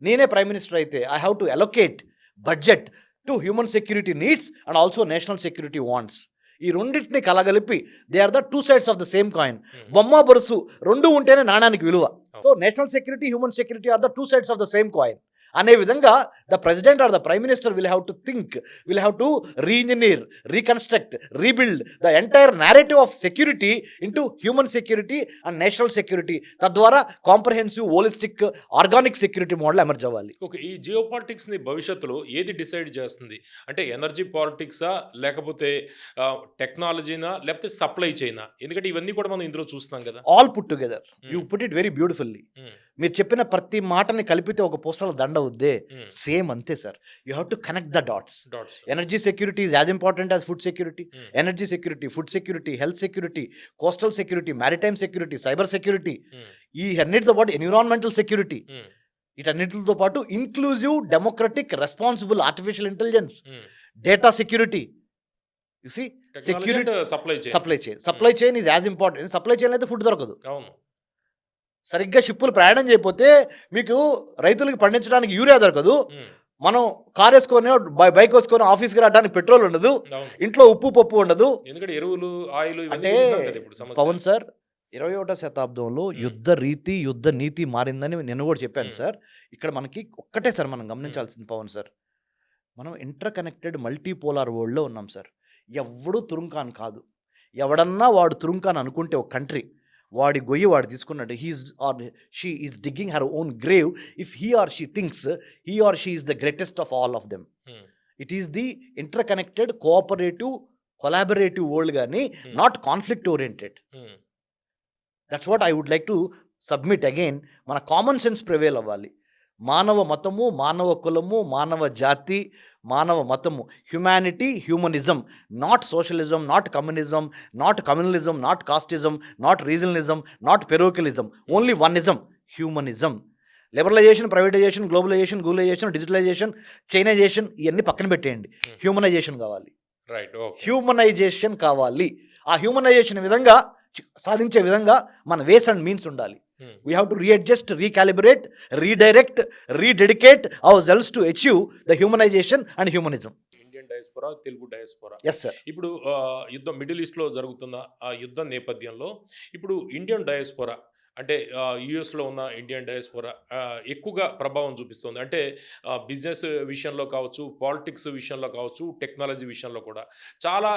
నేనే ప్రైమ్ మినిస్టర్ అయితే I have to allocate budget to human security needs and also national security wants. ఈ రెండింటిని కలగలిపి they are the 2 sides of the same coin. హ్మ్. బొమ్మ బొరుసు రెండు ఉంటేనే నాణానికి విలువ. అవును. So national security, human security are the 2 sides of the same coin అనే విధంగా the president or the prime minister will have to think, will have to reengineer, reconstruct, rebuild the entire narrative of security into human security and national security. తద్వారా comprehensive, holistic, organic security model emerge అవ్వాలి. Okay. ఈ జియో పాలిటిక్స్‌ని భవిష్యత్తులో ఏది decide చేస్తుంది? అంటే energy పాలిటిక్సా? లేకపోతే టెక్నాలజీనా? లేకపోతే సప్లై చైనా? ఎందుకంటే ఇవన్నీ కూడా మనం ఇందులో చూస్తున్నాం కదా! ఆల్ పుట్ టుగెదర్ యూ హ్మ్. Put it very beautifully. హ్మ్. మీరు చెప్పిన ప్రతి మాటని కలిపితే ఒక పూసల దండ అవుద్దే, హ్మ్. సేమ్ అంతే sir. You have to connect the dots. Dots. Energy security is as important as food security. Hmm. Energy security, food security, health security, coastal security, maritime security, cyber security, hmm. ఈ అన్నిటితో పాటు environmental security, hmm. వీటన్నిటితో పాటు inclusive, democratic, responsible artificial intelligence, hmm. Data security. You see technology security, and supply chain. Supply chain. Supply chain is as important. Supply chain అయితే food దొరకదు. అవును. సరిగ్గా షిప్పులు ప్రయాణం చేయకపోతే మీకు రైతులకు పండించడానికి యూరియా దొరకదు. హ్మ్. మనం కార్ వేసుకొని, బైక్ వేసుకొని ఆఫీస్కి రావడానికి పెట్రోల్ ఉండదు. అవును. ఇంట్లో ఉప్పు పప్పు ఉండదు. ఎందుకంటే ఎరువులు, ఆయిల్ ఇవన్నీ అంటే కొంటున్నాం కదా ఇప్పుడు సమస్య. పవన్ సార్, 21వ శతాబ్దంలో హ్మ్. యుద్ధ రీతి, యుద్ధ నీతి మారిందని నిన్న కూడా చెప్పాను హ్మ్. సార్. ఇక్కడ మనకి ఒక్కటే సార్ మనం హ్మ్. గమనించాల్సింది పవన్ సార్, మనం ఇంటర్ కనెక్టెడ్ మల్టీపోలార్ వరల్డ్లో ఉన్నాం సార్. ఎవ్వడు తురుంకాన్ కాదు. ఎవడన్నా వాడు తురుంకాన్ అనుకుంటే ఒక కంట్రీ, వాడి గొయ్యి వాడు తీసుకున్నట్టు he is or she is digging her own grave if he or she thinks he or she is the greatest of all of them. Hmm. It is the interconnected, cooperative, collaborative world కానీ hmm. Not conflict oriented. Hmm. That's what I would like to submit again. మన common sense prevail అవ్వాలి. మానవ మతము, మానవ కులము, మానవ జాతి, మానవ మతము, humanity, humanism, not socialism, not communism, not communalism, not casteism, not regionalism, not parochialism, only oneism, humanism. Liberalisation, privatisation, globalisation, Googlisation, digitalisation, Chinaisation ఇవన్నీ పక్కన పెట్టేయండి. హ్యూమనైజేషన్ కావాలి. రైట్. ఓకే. హ్యూమనైజేషన్ కావాలి. ఆ హ్యూమనైజేషన్ విధంగా సాధించే విధంగా మన వేస్ అండ్ మీన్స్ ఉండాలి. హ్మ్. We have to readjust, recalibrate, redirect, rededicate ourselves to achieve the humanization and humanism. Indian diaspora, Telugu diaspora. Yes, sir. ఇప్పుడు యుద్ధం మిడిల్ ఈస్ట్‌లో జరుగుతున్న ఆ యుద్ధం నేపథ్యంలో ఇప్పుడు ఇండియన్ డయాస్పోరా అంటే యూఎస్లో ఉన్న ఇండియన్ డయాస్పోరా ఎక్కువగా ప్రభావం చూపిస్తుంది. అంటే బిజినెస్ విషయంలో కావచ్చు, పాలిటిక్స్ విషయంలో కావచ్చు, టెక్నాలజీ విషయంలో కూడా చాలా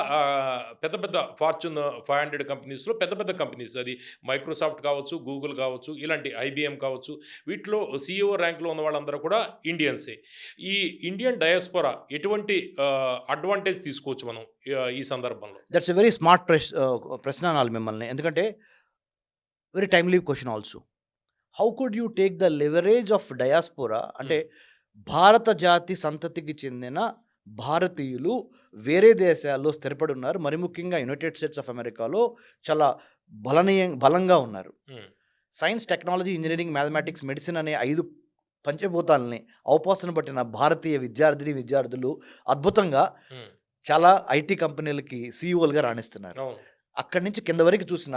పెద్ద పెద్ద ఫార్చ్యూన్ 500 కంపెనీస్‌లో పెద్ద పెద్ద కంపెనీస్ అది మైక్రోసాఫ్ట్ కావచ్చు, గూగుల్ కావచ్చు, ఇలాంటి ఐబీఎం కావచ్చు, వీటిలో సీఈఓ ర్యాంక్‌లో ఉన్న వాళ్ళందరూ కూడా ఇండియన్సే. ఈ ఇండియన్ డయాస్పోరా ఎటువంటి అడ్వాంటేజ్ తీసుకోవచ్చు మనం ఈ సందర్భంలో? దట్స్ ఎ వెరీ స్మార్ట్ ప్రశ్న అనాలి మిమ్మల్ని. ఎందుకంటే very timely question also. How could you take the leverage of diaspora అంటే భారత జాతి సంతతికి చెందిన భారతీయులు వేరే దేశాల్లో స్థిరపడి ఉన్నారు. మరి ముఖ్యంగా యునైటెడ్ స్టేట్స్ ఆఫ్ అమెరికాలో చాలా బలంగా ఉన్నారు. హ్మ్. Science, technology, engineering, mathematics, medicine అనే 5 పంచభూతాలని అవపోసన పట్టిన భారతీయ విద్యార్థులు అద్భుతంగా హ్మ్. చాలా ఐటీ కంపెనీలకి సీఈఓలుగా రాణిస్తున్నారు. అవును. అక్కడి నుంచి కింద వరకు చూసిన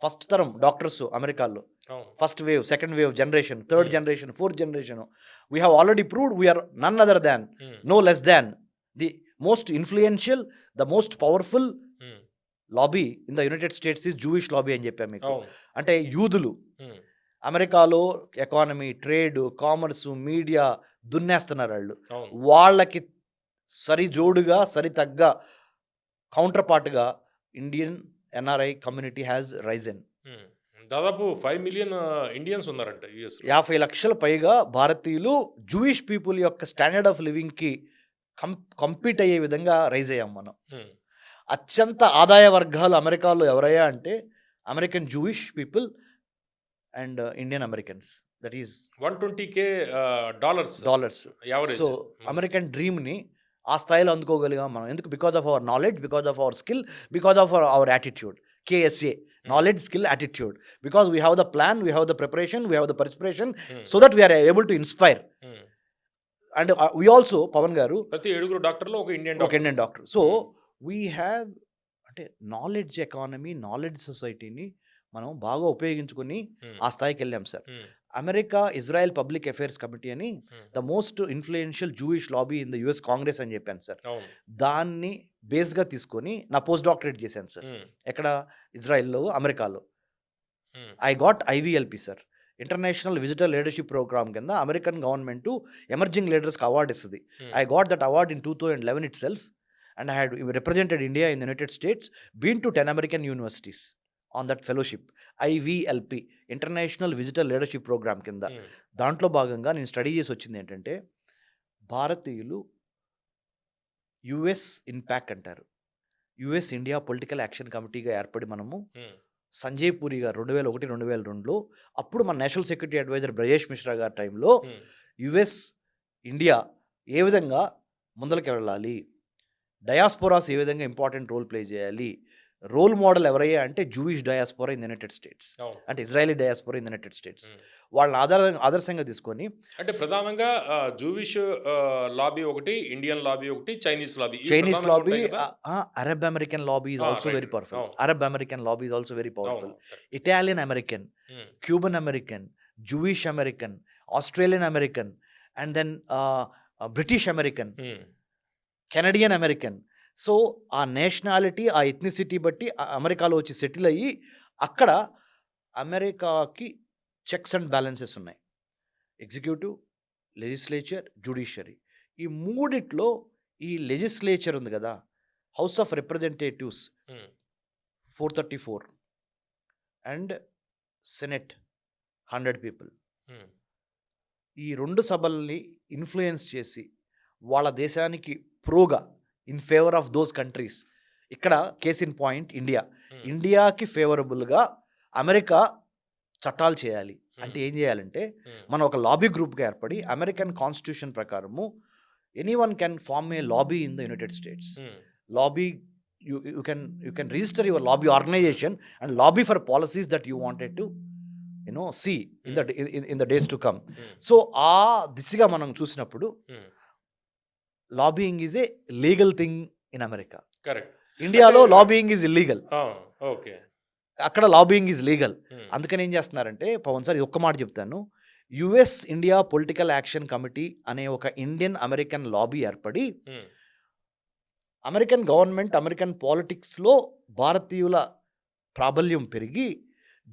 ఫస్ట్ తరం డాక్టర్స్ అమెరికాలో అవును. First wave, second wave generation, third generation, fourth generation, we have already proved we're none other than, hmm. No less than the most influential, the most powerful hmm. Lobby in the United States is Jewish lobby అని చెప్పాను మీకు. అవును. అంటే యూదులు హ్మ్. అమెరికాలో economy, trade, commerce, media దున్నేస్తున్నారు వాళ్ళు. అవును. వాళ్ళకి సరిజోడుగా సరితగ్గ కౌంటర్ పార్ట్గా Indian NRI community has risen. Hmm. దాదాపు 5 మిలియన్ ఇండియన్స్ ఉన్నారంట యూఎస్‌లో. 50 లక్షల పైగా భారతీయులు జూయిష్ పీపుల్ యొక్క స్టాండర్డ్ ఆఫ్ లివింగ్కి కంపీట్ అయ్యే విధంగా రైజ్ అయ్యాం మనం. హ్మ్. అత్యంత ఆదాయ వర్గాలు అమెరికాలో ఎవరయ్యా అంటే American Jewish people and Indian Americans. That is 120K dollars dollars. Average. So American డ్రీమ్ని ఆ స్థాయిలో అందుకోగలిగాం మనం. ఎందుకు? Because of our knowledge, because of our skill, because of our attitude. KSA, knowledge, skill, attitude. Because we have the plan, we have the preparation, we have the perspiration, so that we're able to inspire. And we also Pawan garu ప్రతి 7 డాక్టర్‌లో ఒక Indian ఒక doctor. Indian doctor. So we have అంటే knowledge economy, knowledge సొసైటీని మనం బాగా ఉపయోగించుకొని హ్మ్. ఆ స్థాయికి వెళ్ళాం సార్. హ్మ్. America Israel public affairs committee అని హ్మ్. The most influential Jewish lobby in the US Congress అని చెప్పాను సార్. అవును. దాన్ని బేస్గా తీసుకొని నా పోస్ట్ డాక్టరేట్ చేశాను సార్. హ్మ్. ఎక్కడ? ఇజ్రాయెల్లో, అమెరికాలో. Hmm. I got IVLP sir, international visitor leadership program కింద అమెరికన్ గవర్నమెంట్ ఎమర్జింగ్ లీడర్స్కి అవార్డు ఇస్తుంది. Hmm. I got that award in 2011 itself, and I had represented India in the United States, been to 10 American universities on that fellowship. IVLP, international visitor leadership program కింద. హ్మ్. దాంట్లో భాగంగా నేను study చేసి వచ్చింది ఏంటంటే భారతీయులు యుఎస్ ఇంపాక్ట్ అంటారు. యుఎస్ ఇండియా పొలిటికల్ యాక్షన్ కమిటీగా ఏర్పడి మనము హ్మ్. సంజయ్ పూరి గారు 2001, 2002లో అప్పుడు మన national security adviser Brajesh Mishra గారి టైంలో హ్మ్. యుఎస్ ఇండియా ఏ విధంగా ముందరికి వెళ్ళాలి, డయాస్పోరాస్ ఏ విధంగా ఇంపార్టెంట్ రోల్ ప్లే చేయాలి, రోల్ మోడల్ ఎవరయ్యా అంటే Jewish diaspora in United States, అవును. అంటే Israeli diaspora in United States. Hmm. వాళ్ళని ఆదర్శంగా తీసుకొని అంటే ప్రధానంగా జూవిష్ లాబీ ఒకటి, ఇండియన్ లాబీ ఒకటి, చైనీస్ లాబీ ఇవి చైనీస్ ప్రధానంగా లాబీ, ఉంటాయి కదా? Arab American lobby is also right. Very powerful. అవును. Arab American lobby is also very అవును. Powerful. Correct. Italian American, hmm. Cuban American, Jewish American, Australian American, and then British American, hmm. Canadian American. So ఆ nationality, ఆ ethnicity బట్టి అమెరికాలో వచ్చి settle అయ్యి అక్కడ అమెరికాకి చెక్స్ అండ్ బ్యాలెన్సెస్ ఉన్నాయి. Executive, legislature, judiciary. ఈ మూడిట్లో ఈ లెజిస్లేచర్ ఉంది కదా, హౌస్ ఆఫ్ రిప్రజెంటేటివ్స్ హ్మ్. 434 అండ్ సెనెట్ 100 పీపుల్. హ్మ్. ఈ 2 సభల్ని ఇన్ఫ్లుయెన్స్ చేసి వాళ్ళ దేశానికి ప్రోగా in favour of those countries. ఇక్కడ case in point India. Hmm. ఇండియాకి ఫేవరబుల్గా అమెరికా చట్టాలు చేయాలి అంటే హ్మ్. ఏం చేయాలంటే హ్మ్. మనం ఒక లాబీ గ్రూప్గా ఏర్పడి అమెరికన్ కాన్స్టిట్యూషన్ ప్రకారము anyone can form a lobby in the United States. Hmm. Lobby you can register your lobby organization and lobby for policies that you wanted to see in the days to come. హ్మ్. So ఆ దిశగా మనం చూసినప్పుడు హ్మ్. Lobbying is a legal thing in America. Correct. ఇండియాలో అంటే lobbying is illegal, okay. అక్కడ lobbying is legal. హ్మ్. అందుకని ఏం చేస్తున్నారంటే పవన్ సార్, ఒక్క మాట చెప్తాను. US India political action committee అనే ఒక ఇండియన్ అమెరికన్ లాబీ ఏర్పడి హ్మ్. అమెరికన్ గవర్నమెంట్, అమెరికన్ పాలిటిక్స్లో భారతీయుల ప్రాబల్యం పెరిగి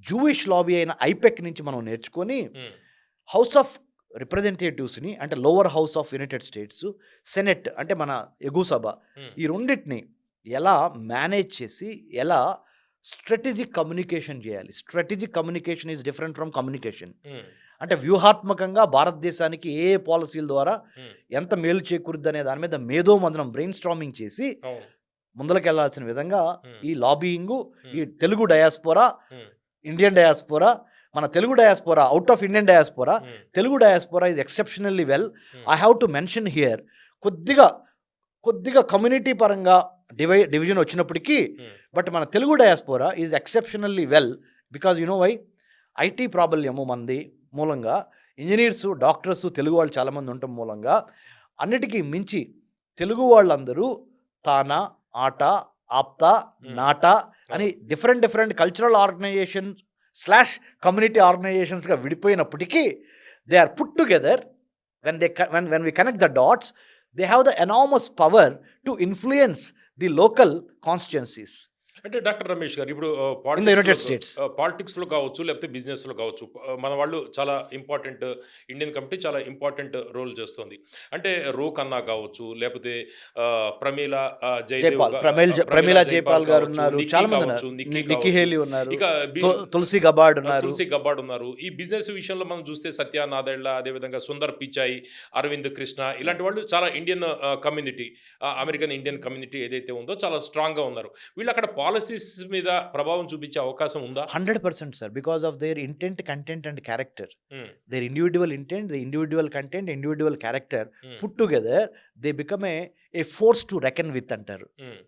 జూయిష్ లాబీ అయిన ఐపెక్ నుంచి మనం నేర్చుకొని ఉమ్, హౌస్ ఆఫ్ రిప్రజెంటేటివ్స్ని అంటే lower house of United states, senate అంటే మన ఎగువ సభ, ఉమ్, ఈ రెండింటిని ఎలా మేనేజ్ చేసి ఎలా స్ట్రాటజిక్ కమ్యూనికేషన్ చేయాలి. Strategic communication is different from communication. Um, అంటే వ్యూహాత్మకంగా భారతదేశానికి ఏ ఏ పాలసీల ద్వారా ఉమ్, ఎంత మేలు చేకూరుద్ది అనే దాని మీద మేధోమందనం బ్రెయిన్ స్ట్రామింగ్ చేసి అవును. ముందలకెళ్లాల్సిన విధంగా ఉమ్, ఈ లాబియింగు, ఈ um, Telugu diaspora, um, Indian diaspora, మన Telugu diaspora, out of Indian diaspora, um, Telugu diaspora is exceptionally well. Um, I have to mention here కొద్దిగా కొద్దిగా కమ్యూనిటీ పరంగా డివిజన్ వచ్చినప్పటికీ, ఉమ్, బట్ మన Telugu diaspora is exceptionally well. Because you know why? IT ప్రాబల్యము మంది మూలంగా, engineers, doctors Telugu వాళ్ళు చాలామంది ఉండటం మూలంగా, అన్నిటికీ మించి తెలుగు వాళ్ళందరూ తానా, ఆట, ఆప్తా, నాటా అని different different cultural organisation slash community ఆర్గనైజేషన్స్గా విడిపోయినప్పటికీ they are put together. when we connect the dots, they have the enormous power to influence the local constituencies అంటే డాక్టర్ రమేష్ గారు ఇప్పుడు in the United States. పాలిటిక్స్లో కావచ్చు, లేకపోతే బిజినెస్లో కావచ్చు, మన వాళ్ళు చాలా ఇంపార్టెంట్, ఇండియన్ కమిటీ చాలా ఇంపార్టెంట్ రోల్ చేస్తుంది. అంటే రో కన్నా కావచ్చు, లేకపోతే ప్రమీల జైపాల్, ప్రమీల జైపాల్ గారు ఉన్నారు, చాలా మంది ఉన్నారు, నిక్కీ హేలీ ఉన్నారు, ఇక తులసి గబార్డ్ ఉన్నారు. తులసి గబ్బాడ్ ఉన్నారు. ఈ బిజినెస్ విషయంలో మనం చూస్తే సత్య నాదెళ్ల, అదేవిధంగా సుందర్ పిచాయి, అరవింద్ కృష్ణ, ఇలాంటి వాళ్ళు చాలా Indian community, American Indian community ఏదైతే ఉందో చాలా స్ట్రాంగ్గా ఉన్నారు. వీళ్ళు అక్కడ పాలసీస్ మీద ప్రభావం చూపించే అవకాశం ఉందా? 100% sir, because of their intent, content and character. Um, Their individual intent, the individual content, individual character um, put together, they become a force to reckon with antaru. Um,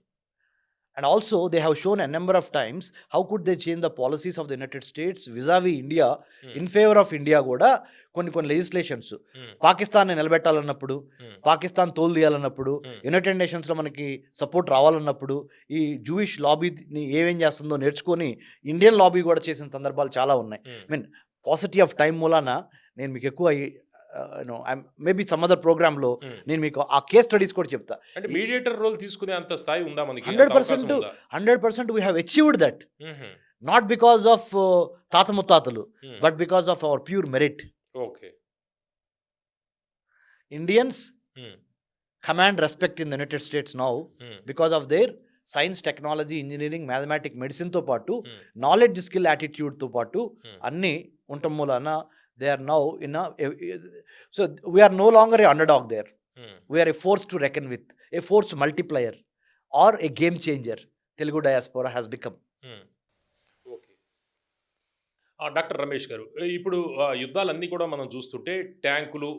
And also they have shown a number of times how could they change the policies of the United States vis-a-vis India um, in favor of India కూడా కొన్ని legislations, ఉమ్, పాకిస్తాన్ని నిలబెట్టాలన్నప్పుడు, ఉమ్, పాకిస్తాన్ తోలు తీయాలన్నప్పుడు, ఉమ్, United నేషన్స్లో మనకి support రావాలన్నప్పుడు ఈ Jewish లాబీని ఏమేం చేస్తుందో నేర్చుకొని Indian lobby కూడా చేసిన సందర్భాలు చాలా ఉన్నాయి. Um. I mean paucity of time మూలాన నేను మీకు ఎక్కువ మేబీ సమ్ అదర్ ప్రోగ్రామ్లో ఉమ్. నేను మీకు ఆ కేస్ స్టడీస్ కూడా చెప్తా. అంటే మీడియేటర్ రోల్ తీసుకునే అంత స్థాయి ఉందా మనకి? అంత 100% అవకాశం ఉందా? 100% we have achieved that, ఉహుం, not because of తాత ముత్తాతలు, um, but because of our pure merit. Okay. Indians um, command respect in the United States now um, because of their science, technology, engineering, mathematic, మెడిసిన్తో పాటు um, knowledge, skill, యాటిట్యూడ్తో పాటు ఉమ్. అన్నీ ఉండటం మూలాన they are now in so we're no longer a underdog there. Um, we're a force to reckon with, a force multiplier or a game changer Telugu diaspora has become. Um. Okay. Doctor Ramesh గారు, ఇప్పుడు యుద్ధాలన్నీ కూడా మనం చూస్తుంటే ట్యాంకులు,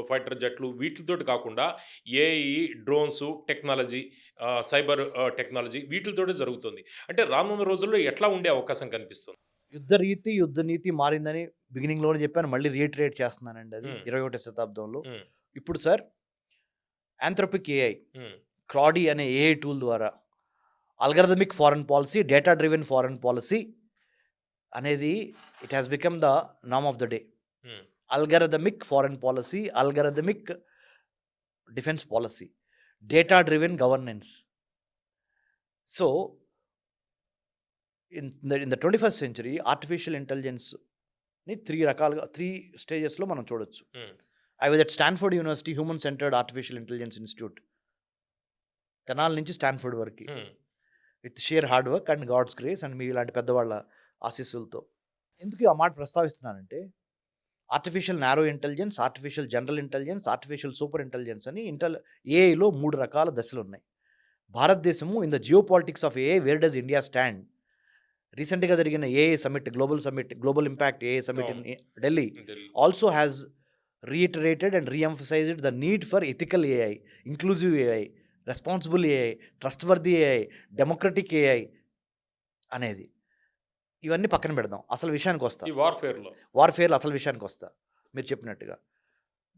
fighter జెట్లు వీటితోటి కాకుండా AI, drones technology, cyber technology వీటితోటి జరుగుతుంది. అంటే రానున్న రోజుల్లో ఎట్లా ఉండే అవకాశం కనిపిస్తుంది? యుద్ధ నీతి మారిందని బిగినింగ్లోనే చెప్పాను, మళ్ళీ రీట్రేట్ చేస్తున్నానండి. అది 21వ శతాబ్దంలో. ఉమ్, ఇప్పుడు sir Anthropic AI, um, Claude అనే ఏఐ టూల్ ద్వారా algorithmic foreign policy, data driven foreign policy అనేది ఇట్ హ్యాస్ బికమ్ ద నామ్ of the day. Um, algorithmic foreign policy, algorithmic defence policy, data driven governance. So in the 21st century artificial ఇంటెలిజెన్స్ని 3 స్టేజెస్లో మనం చూడొచ్చు. Um, I was at Stanford University human centred artificial intelligence institute, Tenali నుంచి Stanford వరకు, um, with sheer hard work and God's grace and మీ ఇలాంటి పెద్దవాళ్ళ ఆశీస్సులతో. ఎందుకు ఆ మాట ప్రస్తావిస్తున్నానంటే artificial narrow intelligence, artificial general intelligence, artificial super intelligence అని ఏఐలో 3 రకాల దశలు ఉన్నాయి. భారతదేశము in the geopolitics of AI, where does India stand? రీసెంట్గా జరిగిన AI summit, global impact AI summit in Delhi Delhi. also has reiterated and re-emphasized the need for ethical AI, inclusive AI, responsible AI, trustworthy AI, democratic AI అనేది. ఇవన్నీ పక్కన పెడదాం, అసలు విషయానికి వస్తా. ఈ వార్ఫేర్లో వార్ఫేర్లో అసలు విషయానికి వస్తా. మీరు చెప్పినట్టుగా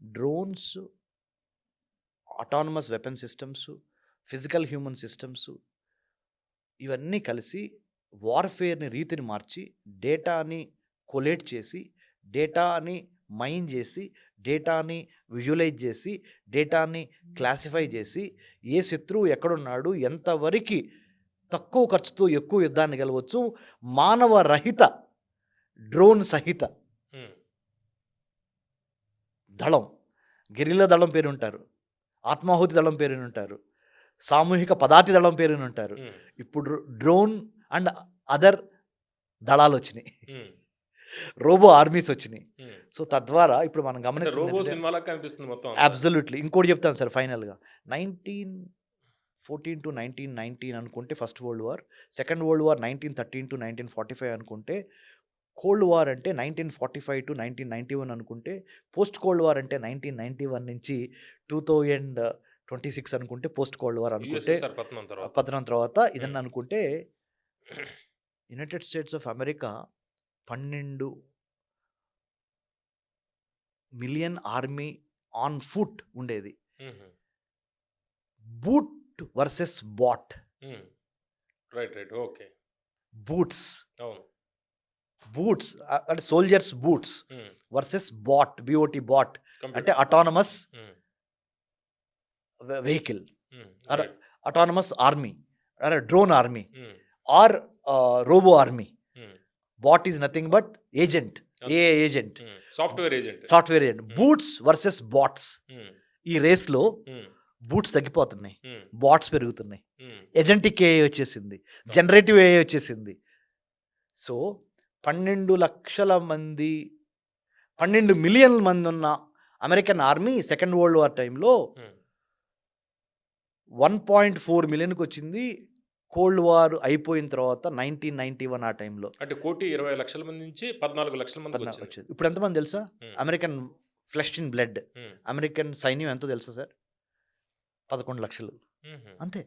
drones, autonomous weapon systems, physical human systems ఇవన్నీ కలిసి వార్ఫేర్ని రీతిని మార్చి డేటాని కొలేట్ చేసి, డేటాని మైన్ చేసి, డేటాని విజువలైజ్ చేసి, డేటాని క్లాసిఫై చేసి, ఏ శత్రువు ఎక్కడున్నాడు, ఎంతవరకు తక్కువ ఖర్చుతో ఎక్కువ యుద్ధాన్ని గెలవచ్చు. మానవ రహిత డ్రోన్ సహిత హ్మ్. దళం, గెరిల్లా దళం పేరుంటారు. ఆత్మాహుతి దళం పేరునుంటారు. సామూహిక పదాతి దళం పేరునుంటారు. హ్మ్. ఇప్పుడు డ్రోన్ అండ్ అదర్ దళాలొచ్చినాయి. హ్మ్. రోబో ఆర్మీస్ వచ్చినాయి. హ్మ్. సో, తద్వారా ఇప్పుడు మనం అంటే రోబో గమనిస్తుందంటే సినిమాలా కనిపిస్తుంది మొత్తం అంతా. అబ్సల్యూట్‌లీ. ఇంకోటి చెప్తాను సార్ ఫైనల్‌గా. 1914-1919 అనుకుంటే first world war. Second world war 1913-1945 అనుకుంటే, కోల్డ్ వార్ అంటే 1945-1991 అనుకుంటే, పోస్ట్ కోల్డ్ వార్ అంటే 1991 నుంచి 2026 అనుకుంటే పోస్ట్ కోల్డ్ వార్ అనుకుంటే యూఎస్ఎస్ఆర్ పతనం తర్వాత. పతనం తర్వాత హ్మ్. ఇదన్నా అనుకుంటే United States of America 12 million army on foot ఉండేది. హుహు. Boot versus bot. Hmm. Right. Right. Okay. Boots, అవును. బూట్స్ అంటే soldiers boots hmm. Versus bot, B O T bot అంటే computer. Autonomous hmm. Vehicle hmm. Or right. Autonomous army or drone army hmm. Or robo army. Hmm. Bot is nothing but agent, అంతే. AI agent, hmm. Software agent. Software agent. Hmm. Boots versus bots. Hmm. ఈ రేస్‌లో hmm. Boots తగ్గిపోతున్నాయి. Hmm. Bots పెరుగుతున్నాయి. హ్మ్. Agentic AI వచ్చేసింది. అవును. Generative AI వచ్చేసింది. So, 12,00,000 మంది 12 మిలియన్ల మందున్న American army second world war టైంలో హ్మ్. 1.4 మిలియన్‌కొచ్చింది. కోల్డ్ వార్ అయిపోయిన తర్వాత 1991 ఆ టైంలో అంటే 1,20,00,000 మంది నుంచి 14,00,000 మందికొచ్చింది. వచ్చేది. ఇప్పుడు ఎంతమంది తెలుసా? హ్మ్. అమెరికన్ ఫ్లెష్ ఇన్ బ్లడ్ హ్మ్. అమెరికన్ సైన్యం ఎంతో తెలుసా సార్? 11,00,000 హుహు. అంతే.